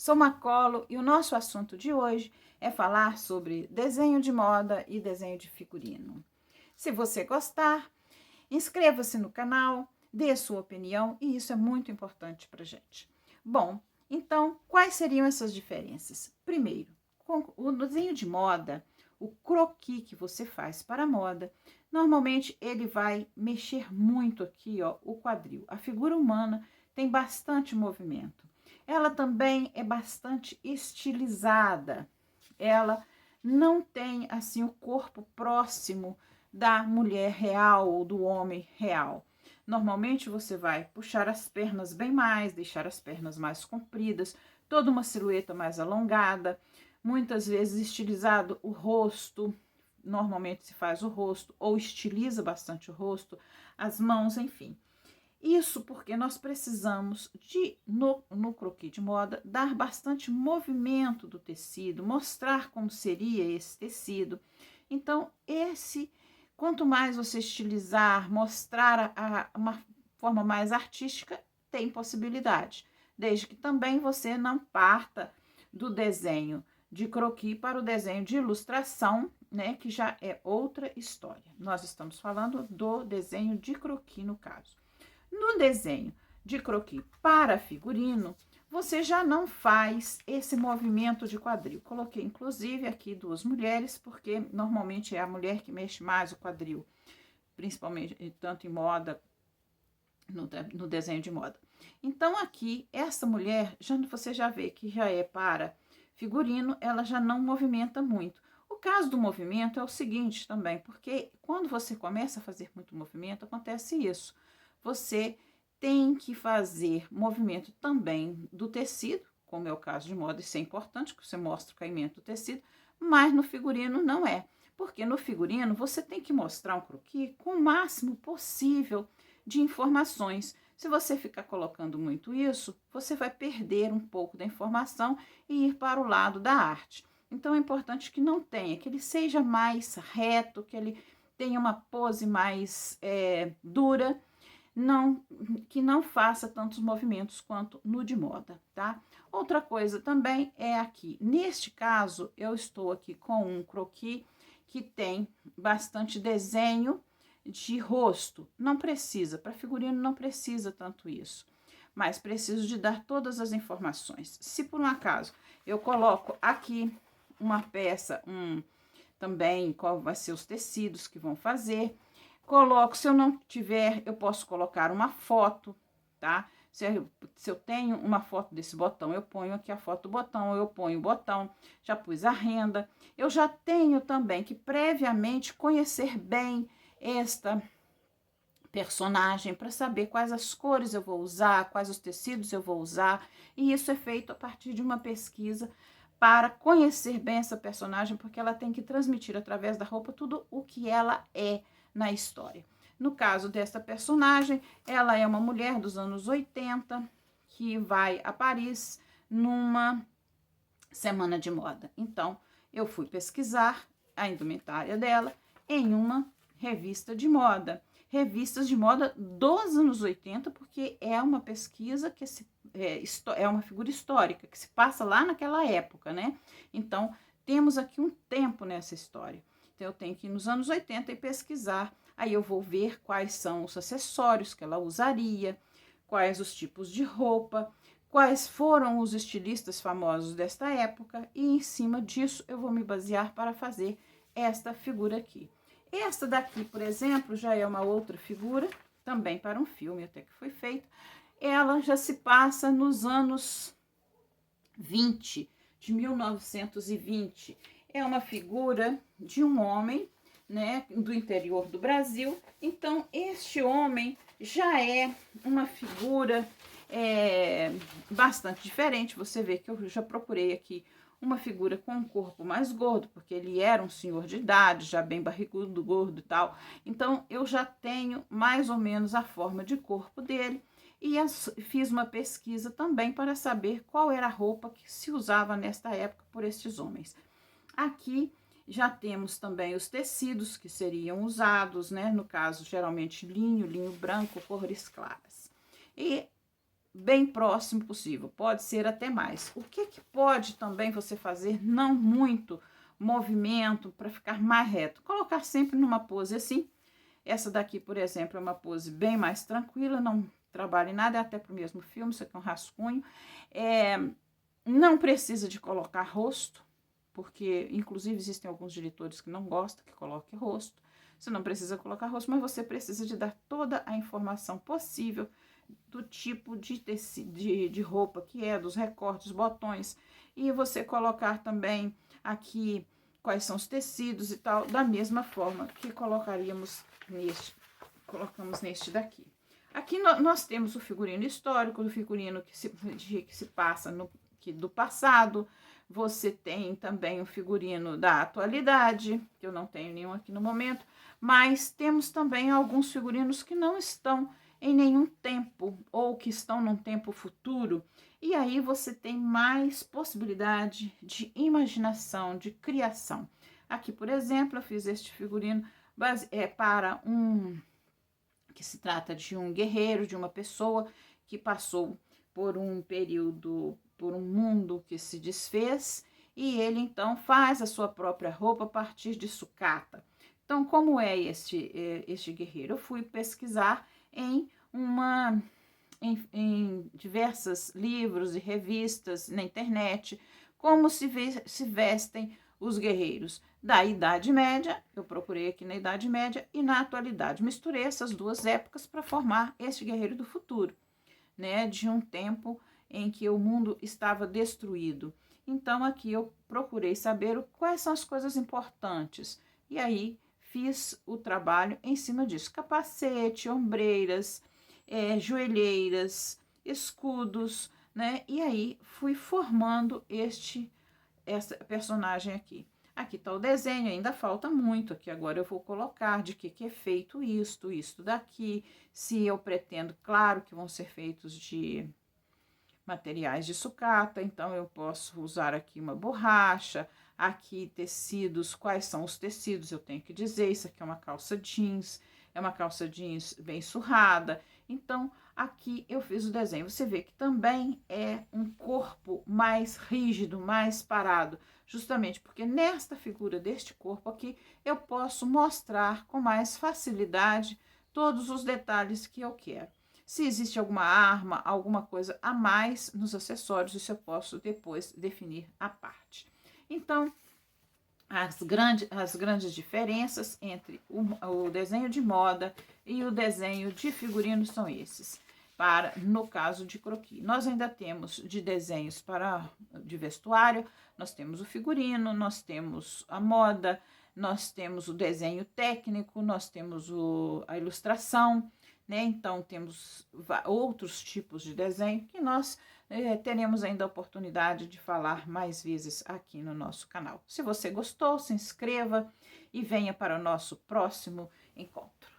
Sou Macolo e o nosso assunto de hoje é falar sobre desenho de moda e desenho de figurino. Se você gostar, inscreva-se no canal, dê a sua opinião e isso é muito importante para a gente. Bom, então, quais seriam essas diferenças? Primeiro, com o desenho de moda, o croquis que você faz para a moda, normalmente ele vai mexer muito aqui, ó, o quadril. A figura humana tem bastante movimento. Ela também é bastante estilizada. Ela não tem assim o corpo próximo da mulher real ou do homem real. Normalmente você vai puxar as pernas bem mais, deixar as pernas mais compridas, toda uma silhueta mais alongada, muitas vezes estilizado o rosto. Normalmente se faz o rosto ou estiliza bastante o rosto, as mãos, enfim. Isso porque nós precisamos no croquis de moda, dar bastante movimento do tecido, mostrar como seria esse tecido. Então, quanto mais você estilizar, mostrar uma forma mais artística, tem possibilidade. Desde que também você não parta do desenho de croquis para o desenho de ilustração, né, que já é outra história. Nós estamos falando do desenho de croquis, no caso. No desenho de croquis para figurino, você já não faz esse movimento de quadril. Coloquei, inclusive, aqui duas mulheres, porque normalmente é a mulher que mexe mais o quadril, principalmente tanto em moda, no desenho de moda. Então, aqui, essa mulher, você já vê que já é para figurino, ela já não movimenta muito. O caso do movimento é o seguinte também, porque quando você começa a fazer muito movimento, acontece isso. Você tem que fazer movimento também do tecido, como é o caso de moda, isso é importante, que você mostra o caimento do tecido, mas no figurino não é. Porque no figurino você tem que mostrar um croquis com o máximo possível de informações. Se você ficar colocando muito isso, você vai perder um pouco da informação e ir para o lado da arte. Então é importante que não tenha, que ele seja mais reto, que ele tenha uma pose mais dura, que não faça tantos movimentos quanto no de moda, tá? Outra coisa também é aqui, neste caso, eu estou aqui com um croquis que tem bastante desenho de rosto. Não precisa, para figurino não precisa tanto isso, mas preciso de dar todas as informações. Se por um acaso eu coloco aqui uma peça, também qual vai ser os tecidos que vão fazer, coloco, se eu não tiver, eu posso colocar uma foto, tá? Se eu tenho uma foto desse botão, eu ponho aqui a foto do botão, eu ponho o botão, já pus a renda. Eu já tenho também que previamente conhecer bem esta personagem para saber quais as cores eu vou usar, quais os tecidos eu vou usar, e isso é feito a partir de uma pesquisa para conhecer bem essa personagem, porque ela tem que transmitir através da roupa tudo o que ela é na história. No caso desta personagem, ela é uma mulher dos anos 80 que vai a Paris numa semana de moda. Então, eu fui pesquisar a indumentária dela em uma revista de moda. Revistas de moda dos anos 80, porque é uma pesquisa que é uma figura histórica, que se passa lá naquela época, né? Então, temos aqui um tempo nessa história. Então, eu tenho que ir nos anos 80 e pesquisar. Aí eu vou ver quais são os acessórios que ela usaria, quais os tipos de roupa, quais foram os estilistas famosos desta época, e em cima disso eu vou me basear para fazer esta figura aqui. Esta daqui, por exemplo, já é uma outra figura, também para um filme até que foi feito. Ela já se passa nos anos 20, de 1920. É uma figura de um homem, né, do interior do Brasil. Então, este homem já é uma figura bastante diferente. Você vê que eu já procurei aqui uma figura com um corpo mais gordo, porque ele era um senhor de idade, já bem barrigudo, gordo e tal. Então, eu já tenho mais ou menos a forma de corpo dele e fiz uma pesquisa também para saber qual era a roupa que se usava nesta época por estes homens. Aqui já temos também os tecidos que seriam usados, né? No caso, geralmente linho branco, cores claras. E bem próximo possível, pode ser até mais. O que pode também você fazer, não muito movimento, para ficar mais reto? Colocar sempre numa pose assim. Essa daqui, por exemplo, é uma pose bem mais tranquila, não trabalha em nada, é até para o mesmo filme, isso aqui é um rascunho. Não precisa de colocar rosto, porque inclusive existem alguns diretores que não gostam que coloque rosto. Você não precisa colocar rosto, mas você precisa de dar toda a informação possível do tipo de roupa que é, dos recortes, botões, e você colocar também aqui quais são os tecidos e tal, da mesma forma que colocamos neste daqui. Aqui nós temos o figurino histórico, do figurino que se passa do passado. Você tem também o figurino da atualidade, que eu não tenho nenhum aqui no momento, mas temos também alguns figurinos que não estão em nenhum tempo ou que estão num tempo futuro. E aí você tem mais possibilidade de imaginação, de criação. Aqui, por exemplo, eu fiz este figurino para que se trata de um guerreiro, de uma pessoa que passou por um período, por um mundo que se desfez, e ele então faz a sua própria roupa a partir de sucata. Então, como é este guerreiro? Eu fui pesquisar em diversos livros e revistas na internet como se vestem os guerreiros da Idade Média. Eu procurei aqui na Idade Média e na atualidade. Misturei essas duas épocas para formar este guerreiro do futuro, né? De um tempo em que o mundo estava destruído. Então, aqui eu procurei saber quais são as coisas importantes. E aí, fiz o trabalho em cima disso. Capacete, ombreiras, joelheiras, escudos, né? E aí, fui formando essa personagem aqui. Aqui está o desenho, ainda falta muito. Aqui agora eu vou colocar de que é feito isto daqui. Se eu pretendo, claro que vão ser feitos de materiais de sucata, então eu posso usar aqui uma borracha, aqui tecidos, quais são os tecidos, eu tenho que dizer, isso aqui é uma calça jeans bem surrada. Então, aqui eu fiz o desenho. Você vê que também é um corpo mais rígido, mais parado, justamente porque nesta figura deste corpo aqui, eu posso mostrar com mais facilidade todos os detalhes que eu quero. Se existe alguma arma, alguma coisa a mais nos acessórios, isso eu posso depois definir à parte. Então, as grandes diferenças entre o desenho de moda e o desenho de figurino são esses. No caso de croquis, nós ainda temos de desenhos de vestuário, nós temos o figurino, nós temos a moda, nós temos o desenho técnico, nós temos a ilustração, né? Então, temos outros tipos de desenho que nós teremos ainda a oportunidade de falar mais vezes aqui no nosso canal. Se você gostou, se inscreva e venha para o nosso próximo encontro.